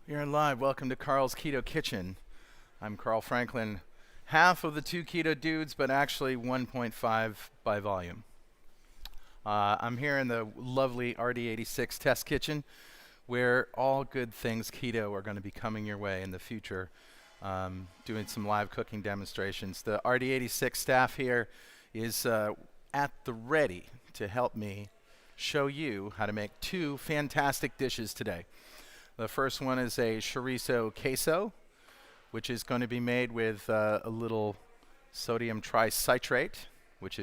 You're live. Welcome to Carl's Keto Kitchen. I'm Carl Franklin, half of the two keto dudes, but actually 1.5 by volume. I'm here in the lovely RD86 test kitchen where all good things keto are going to be coming your way in the future, doing some live cooking demonstrations. The RD86 staff here is at the ready to help me show you how to make two fantastic dishes today. The first one is a chorizo queso, which is going to be made with a little sodium tricitrate, which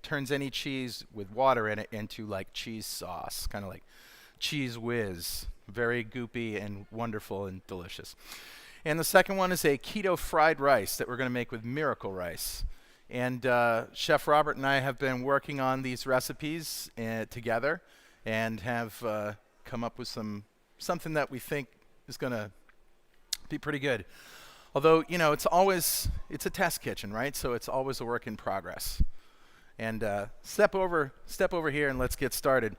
turns any cheese with water in it into like cheese sauce, kind of like cheese whiz. Very goopy and wonderful and delicious. And the second one is a keto fried rice that we're going to make with miracle rice. And Chef Robert and I have been working on these recipes together and have come up with something that we think is going to be pretty good. Although, you know, it's a test kitchen, right? So it's always a work in progress. And step over here and let's get started.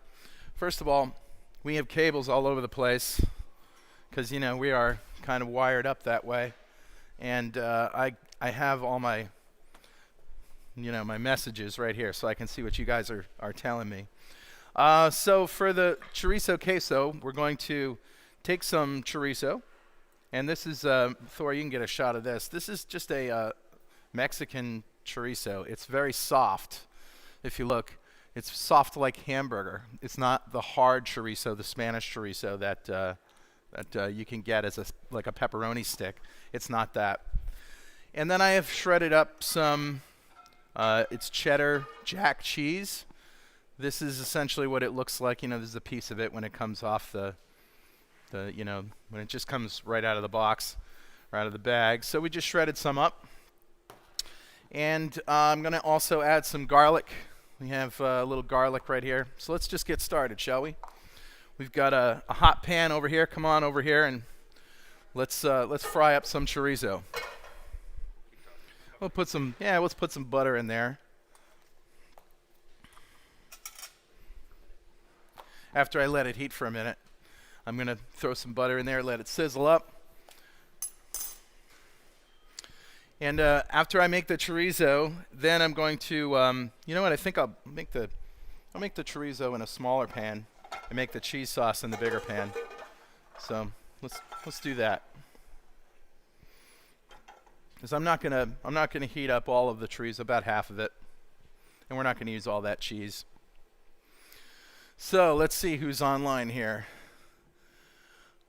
First of all, we have cables all over the place because, you know, we are kind of wired up that way. And I have all my, my messages right here so I can see what you guys are telling me. So for the chorizo queso, we're going to take some chorizo, and this is, Thor, you can get a shot of this. This is just a Mexican chorizo. It's very soft. If you look, it's soft like hamburger. It's not the hard chorizo, the Spanish chorizo that you can get as like a pepperoni stick. It's not that. And then I have shredded up some, it's cheddar jack cheese. This is essentially what it looks like. You know, this is a piece of it when it comes off when it just comes right out of the box, right out of the bag. So we just shredded some up. And I'm going to also add some garlic. We have a little garlic right here. So let's just get started, shall we? We've got a hot pan over here. Come on over here and let's fry up some chorizo. Let's put some butter in there. After I let it heat for a minute, I'm going to throw some butter in there, let it sizzle up. And after I make the chorizo, then I'm going to, you know what, I think I'll make the chorizo in a smaller pan and make the cheese sauce in the bigger pan. So let's do that. Because I'm not gonna heat up all of the chorizo, about half of it, and we're not going to use all that cheese. So let's see who's online here.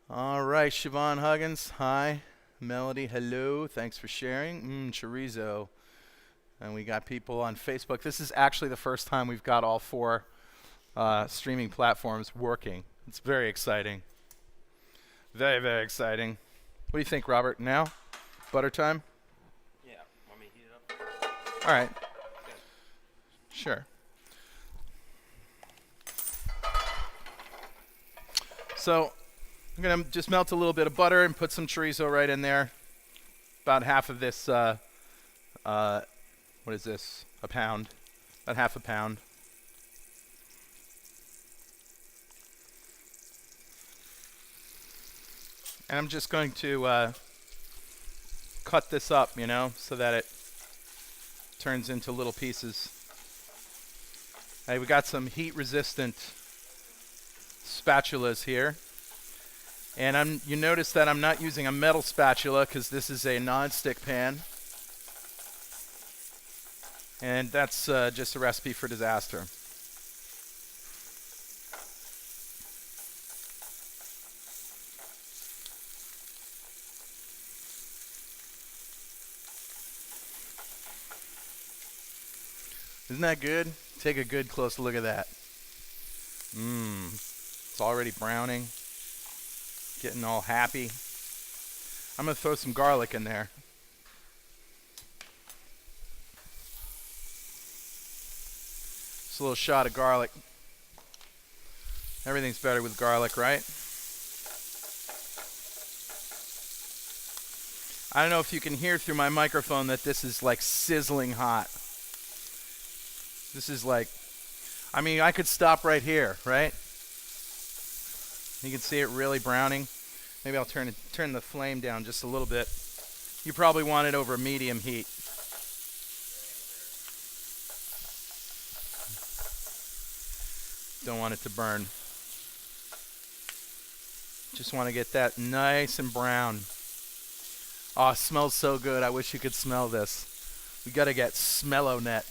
All right, Siobhan Huggins, hi. Melody, hello. Thanks for sharing. Chorizo. And we got people on Facebook. This is actually the first time we've got all four streaming platforms working. It's very exciting. Very, very exciting. What do you think, Robert? Now? Butter time? Yeah. Want me to heat it up? All right. Sure. So I'm going to just melt a little bit of butter and put some chorizo right in there. About half of this, what is this? A pound. About half a pound. And I'm just going to cut this up, so that it turns into little pieces. Hey, we got some heat-resistant spatulas here, and you notice that I'm not using a metal spatula because this is a non-stick pan, and that's just a recipe for disaster. Isn't that good? Take a good close look at that. It's already browning, getting all happy. I'm going to throw some garlic in there. Just a little shot of garlic. Everything's better with garlic, right? I don't know if you can hear through my microphone that this is like sizzling hot. This is like, I could stop right here, right? You can see it really browning. Maybe I'll turn the flame down just a little bit. You probably want it over medium heat. Don't want it to burn. Just want to get that nice and brown. Oh, it smells so good. I wish you could smell this. We got to get Smello-Net.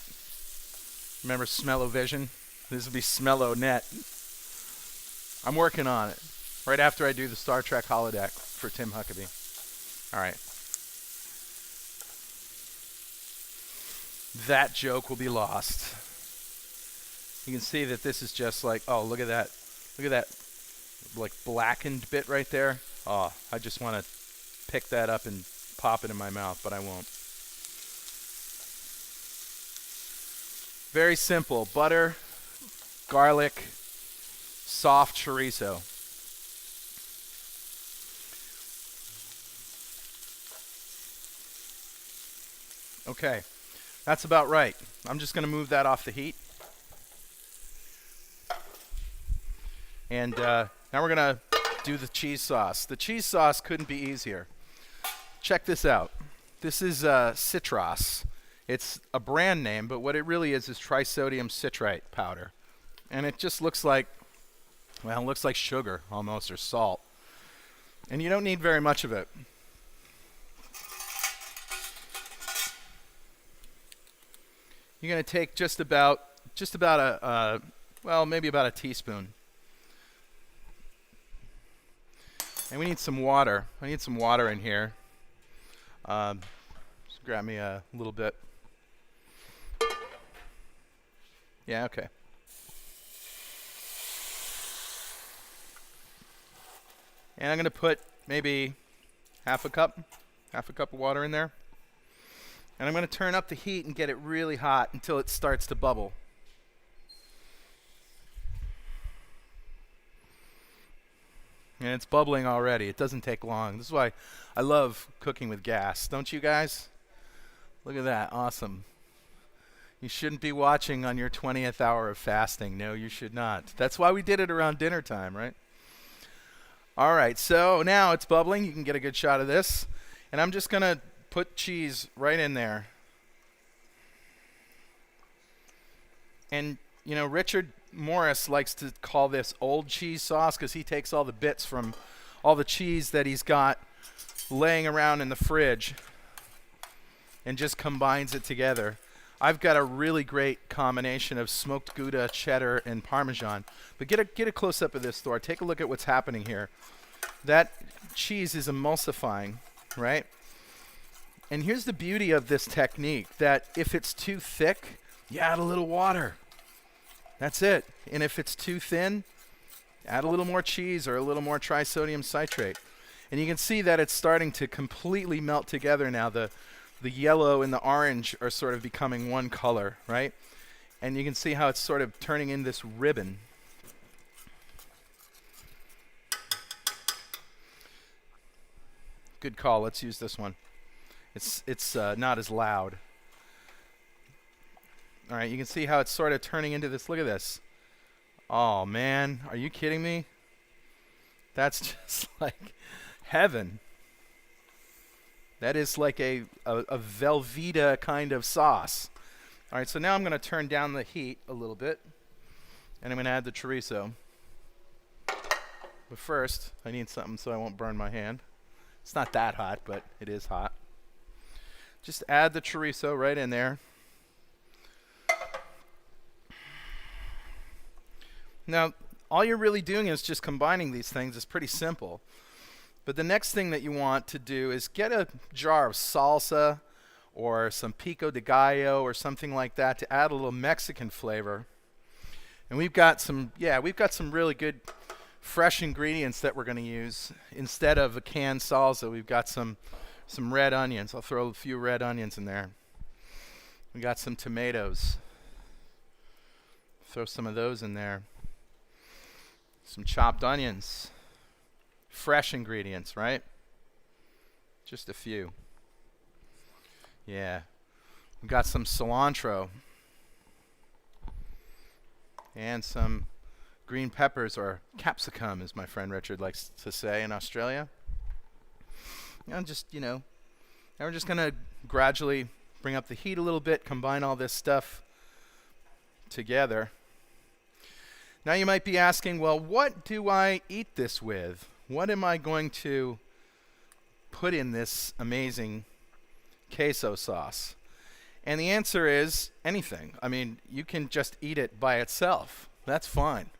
Remember Smell-O-Vision? This would be Smello-Net. I'm working on it. Right after I do the Star Trek holodeck for Tim Huckabee. All right. That joke will be lost. You can see that this is just like, oh, look at that. Look at that, like, blackened bit right there. Oh, I just want to pick that up and pop it in my mouth, but I won't. Very simple. Butter, garlic, soft chorizo. Okay, that's about right. I'm just going to move that off the heat. And now we're going to do the cheese sauce. The cheese sauce couldn't be easier. Check this out. This is Citros. It's a brand name, but what it really is trisodium citrate powder. And it just looks like, well, it looks like sugar almost, or salt. And you don't need very much of it. You're going to take just about maybe about a teaspoon. And we need some water. I need some water in here. Just grab me a little bit. Yeah, okay. And I'm going to put maybe half a cup of water in there. And I'm going to turn up the heat and get it really hot until it starts to bubble. And it's bubbling already. It doesn't take long. This is why I love cooking with gas. Don't you guys? Look at that. Awesome. You shouldn't be watching on your 20th hour of fasting. No, you should not. That's why we did it around dinner time, right? All right, so now it's bubbling. You can get a good shot of this. And I'm just going to put cheese right in there. And, you know, Richard Morris likes to call this old cheese sauce because he takes all the bits from all the cheese that he's got laying around in the fridge and just combines it together. I've got a really great combination of smoked Gouda, cheddar, and Parmesan. But get a close-up of this, Thor. Take a look at what's happening here. That cheese is emulsifying, right? And here's the beauty of this technique, that if it's too thick, you add a little water. That's it. And if it's too thin, add a little more cheese or a little more trisodium citrate. And you can see that it's starting to completely melt together now. The yellow and the orange are sort of becoming one color, right? And you can see how it's sort of turning in this ribbon. Good call. Let's use this one. It's not as loud. All right, you can see how it's sort of turning into this. Look at this. Oh, man. Are you kidding me? That's just like heaven. That is like a Velveeta kind of sauce. All right, so now I'm going to turn down the heat a little bit, and I'm going to add the chorizo. But first, I need something so I won't burn my hand. It's not that hot, but it is hot. Just add the chorizo right in there. Now, all you're really doing is just combining these things. It's pretty simple. But the next thing that you want to do is get a jar of salsa or some pico de gallo or something like that to add a little Mexican flavor. And we've got some really good fresh ingredients that we're going to use. Instead of a canned salsa, we've got some red onions. I'll throw a few red onions in there. We got some tomatoes. Throw some of those in there. Some chopped onions. Fresh ingredients, right? Just a few. Yeah. We've got some cilantro. And some green peppers, or capsicum, as my friend Richard likes to say in Australia. And just, now we're just going to gradually bring up the heat a little bit, combine all this stuff together. Now you might be asking, well, what do I eat this with? What am I going to put in this amazing queso sauce? And the answer is anything. I mean, you can just eat it by itself. That's fine.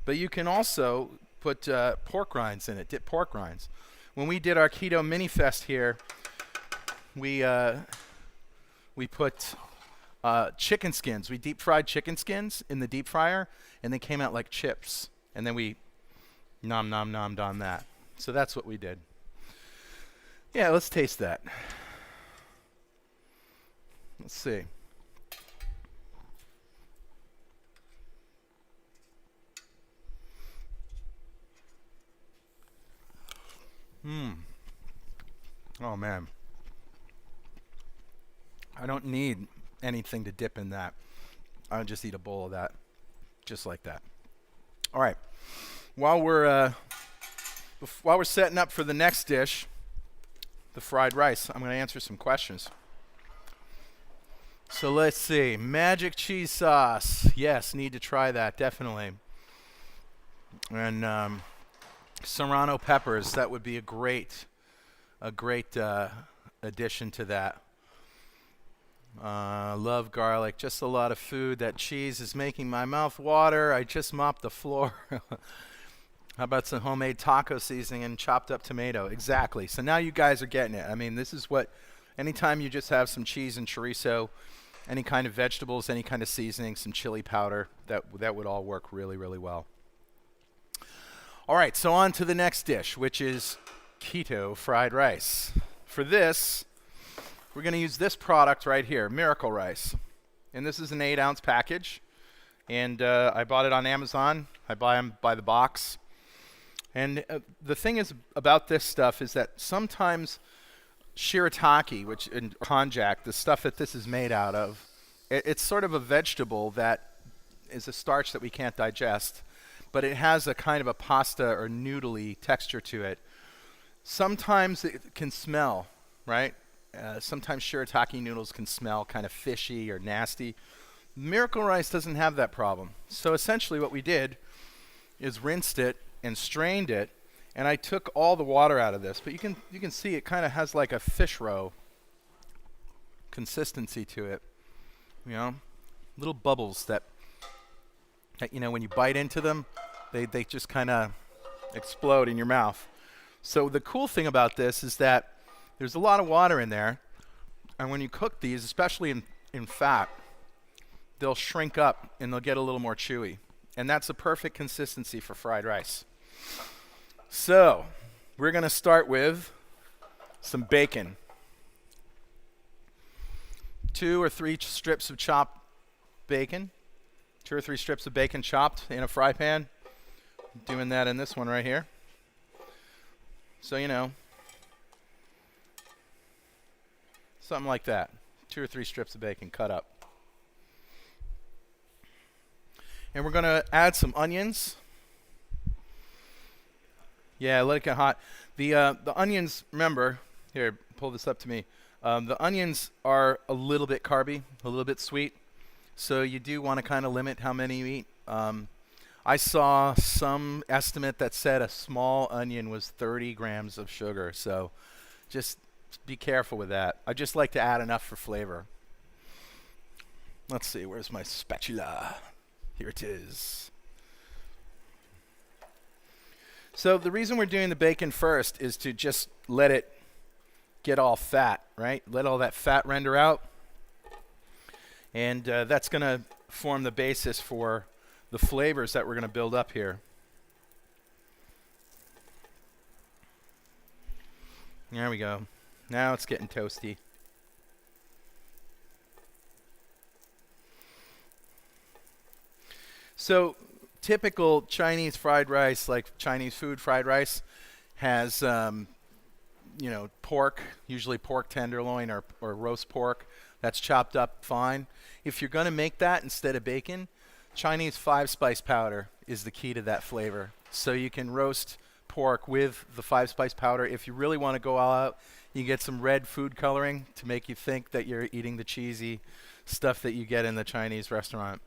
But you can also put pork rinds in it, dip pork rinds. When we did our Keto Mini Fest here, we put chicken skins. We deep fried chicken skins in the deep fryer, and they came out like chips. And then we nommed on that. So that's what we did. Yeah, let's taste that. Let's see. Oh man. I don't need anything to dip in that. I'll just eat a bowl of that. Just like that. All right. While we're setting up for the next dish, the fried rice, I'm going to answer some questions. So let's see. Magic cheese sauce. Yes, need to try that, definitely. And serrano peppers, that would be a great addition to that. Love garlic. Just a lot of food. That cheese is making my mouth water. I just mopped the floor. How about some homemade taco seasoning and chopped up tomato? Exactly. So now you guys are getting it. I mean, this is what, anytime you just have some cheese and chorizo, any kind of vegetables, any kind of seasoning, some chili powder, that would all work really, really well. All right, so on to the next dish, which is keto fried rice. For this, we're going to use this product right here, Miracle Rice. And this is an 8-ounce package. And I bought it on Amazon. I buy them by the box. And the thing is about this stuff is that sometimes shirataki, which in konjac, the stuff that this is made out of, it's sort of a vegetable that is a starch that we can't digest, but it has a kind of a pasta or noodly texture to it. Sometimes it can smell, right? Sometimes shirataki noodles can smell kind of fishy or nasty. Miracle Rice doesn't have that problem. So essentially what we did is rinsed it and strained it, and I took all the water out of this. But you can see it kind of has like a fish roe consistency to it. Little bubbles that when you bite into them, they just kind of explode in your mouth. So the cool thing about this is that there's a lot of water in there, and when you cook these, especially in fat, they'll shrink up and they'll get a little more chewy. And that's a perfect consistency for fried rice. So we're going to start with some bacon. 2 or 3 strips of chopped bacon. 2 or 3 strips of bacon chopped in a fry pan. Doing that in this one right here. So, something like that. 2 or 3 strips of bacon cut up. And we're going to add some onions. Yeah, let it get hot. The onions, remember, here, pull this up to me. The onions are a little bit carby, a little bit sweet. So you do want to kind of limit how many you eat. I saw some estimate that said a small onion was 30 grams of sugar. So just be careful with that. I just like to add enough for flavor. Let's see, where's my spatula? Here it is. So the reason we're doing the bacon first is to just let it get all fat, right? Let all that fat render out. And that's going to form the basis for the flavors that we're going to build up here. There we go. Now it's getting toasty. So typical Chinese fried rice, like Chinese food fried rice, has pork, usually pork tenderloin or roast pork. That's chopped up fine. If you're going to make that instead of bacon, Chinese 5-spice powder is the key to that flavor. So you can roast pork with the 5-spice powder. If you really want to go all out, you can get some red food coloring to make you think that you're eating the cheesy stuff that you get in the Chinese restaurant.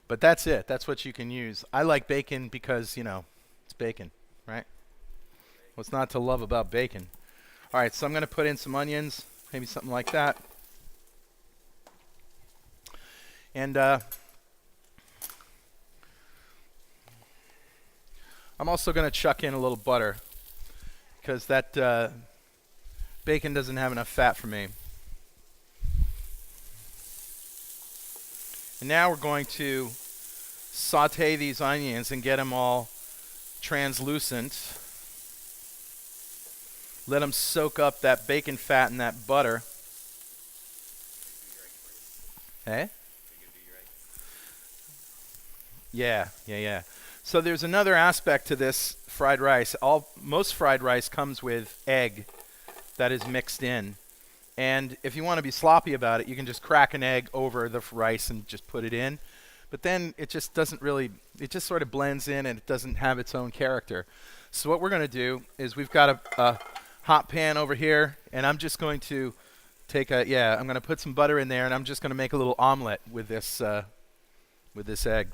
But that's it. That's what you can use. I like bacon because, you know, it's bacon, right? What's not to love about bacon? All right, so I'm going to put in some onions, maybe something like that. And I'm also going to chuck in a little butter because that bacon doesn't have enough fat for me. And now we're going to saute these onions and get them all translucent. Let them soak up that bacon fat and that butter. Hey? Yeah. So there's another aspect to this fried rice. Most fried rice comes with egg that is mixed in. And if you want to be sloppy about it, you can just crack an egg over the rice and just put it in. But then it just doesn't really, it just sort of blends in and it doesn't have its own character. So what we're going to do is we've got a hot pan over here, and I'm just going to I'm going to put some butter in there, and I'm just going to make a little omelet with this egg.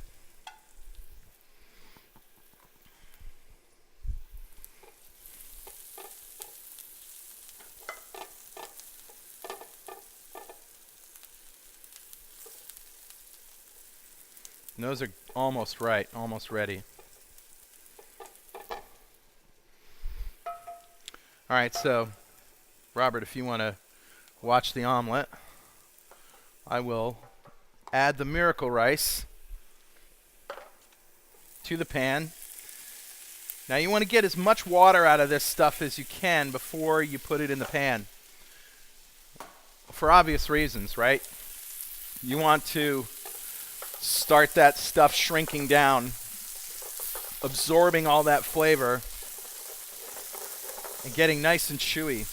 And those are almost right, almost ready. All right, so Robert, if you want to watch the omelet, I will add the miracle rice to the pan. Now you want to get as much water out of this stuff as you can before you put it in the pan. For obvious reasons, right? You want to start that stuff shrinking down, absorbing all that flavor, and getting nice and chewy.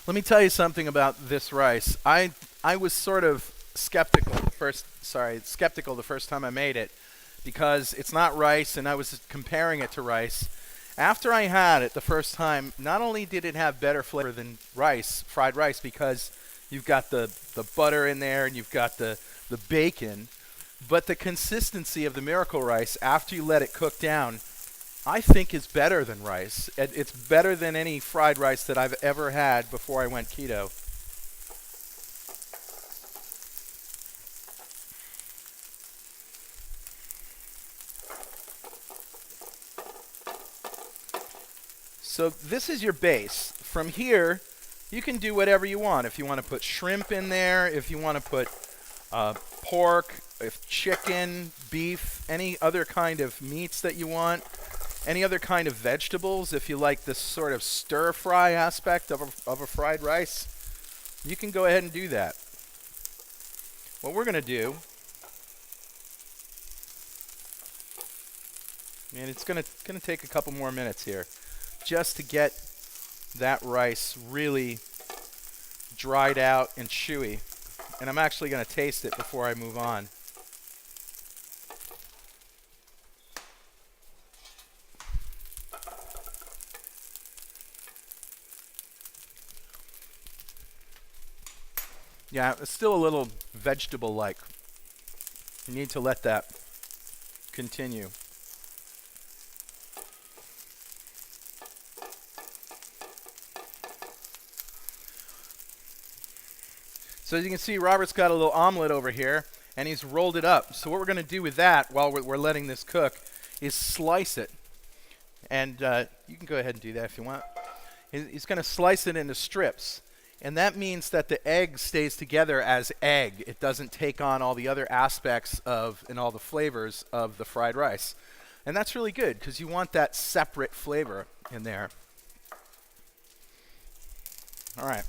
Let me tell you something about this rice. I was sort of skeptical the first time I made it because it's not rice, and I was comparing it to rice. After I had it the first time, not only did it have better flavor than rice, fried rice, because you've got the butter in there and you've got the bacon, but the consistency of the miracle rice after you let it cook down, I think is better than rice. It's better than any fried rice that I've ever had before I went keto. So this is your base. From here, you can do whatever you want. If you want to put shrimp in there, if you want to put pork, if chicken, beef, any other kind of meats that you want, any other kind of vegetables, if you like this sort of stir-fry aspect of a fried rice, you can go ahead and do that. What we're going to do, and it's going to take a couple more minutes here, just to get that rice really dried out and chewy. And I'm actually going to taste it before I move on. Yeah, it's still a little vegetable-like. You need to let that continue. So as you can see, Robert's got a little omelet over here, and he's rolled it up. So what we're going to do with that while we're letting this cook is slice it. And you can go ahead and do that if you want. He's going to slice it into strips. And that means that the egg stays together as egg. It doesn't take on all the other aspects of and all the flavors of the fried rice. And that's really good because you want that separate flavor in there. All right.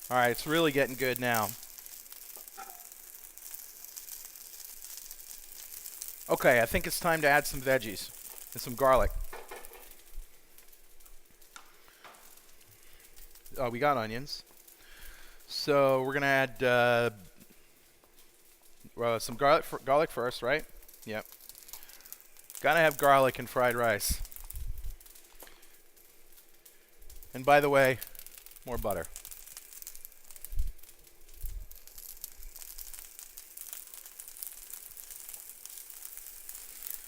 All right, it's really getting good now. Okay, I think it's time to add some veggies and some garlic. Oh, we got onions. So we're gonna add some garlic first, right? Yep. Gotta have garlic in fried rice. And by the way, more butter.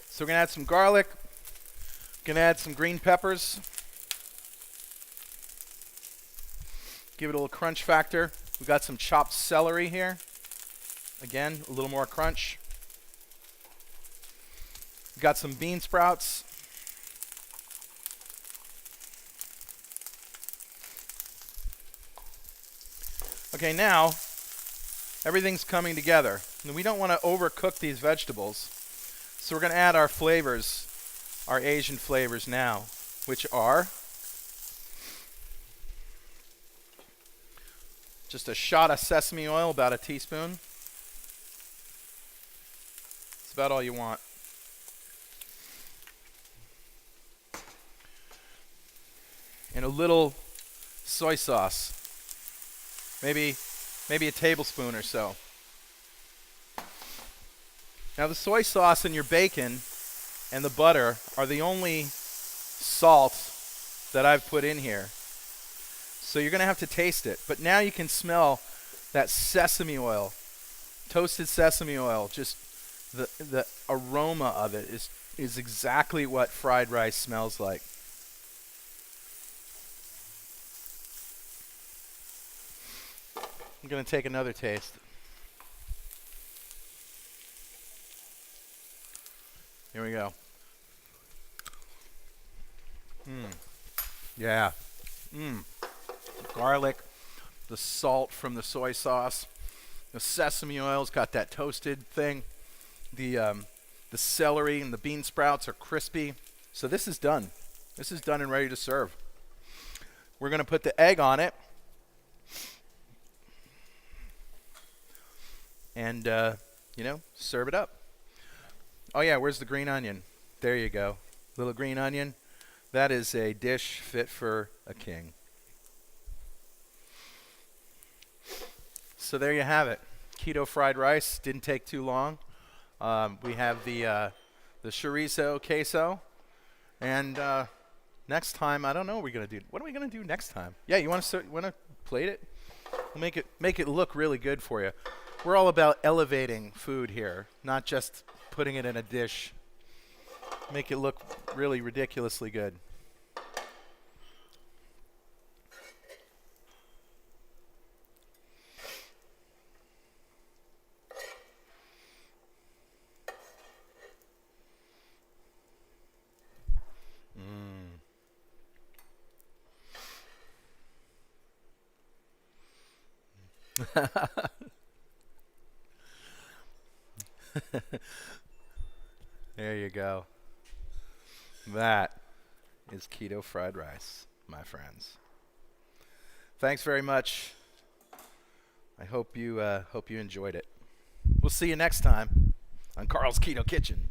So we're gonna add some garlic. Gonna add some green peppers. Give it a little crunch factor. We got some chopped celery here. Again, a little more crunch. We got some bean sprouts. Okay, now everything's coming together. And we don't want to overcook these vegetables. So we're going to add our flavors, our Asian flavors now, which are just a shot of sesame oil, about a teaspoon. It's about all you want. And a little soy sauce. Maybe a tablespoon or so. Now the soy sauce and your bacon and the butter are the only salt that I've put in here. So you're going to have to taste it. But now you can smell that sesame oil, toasted sesame oil. Just the aroma of it is exactly what fried rice smells like. I'm going to take another taste. Here we go. Yeah. Garlic, the salt from the soy sauce, the sesame oil's got that toasted thing. The celery and the bean sprouts are crispy. So this is done. This is done and ready to serve. We're going to put the egg on it. And, serve it up. Oh, yeah, where's the green onion? There you go. Little green onion. That is a dish fit for a king. So there you have it. Keto fried rice. Didn't take too long. We have the chorizo, queso. And next time, I don't know what we're going to do. What are we going to do next time? Yeah, you want to plate it? We'll make it look really good for you. We're all about elevating food here, not just putting it in a dish. Make it look really ridiculously good. There you go. That is keto fried rice, my friends. Thanks very much. I hope you enjoyed it. We'll see you next time on Carl's Keto Kitchen.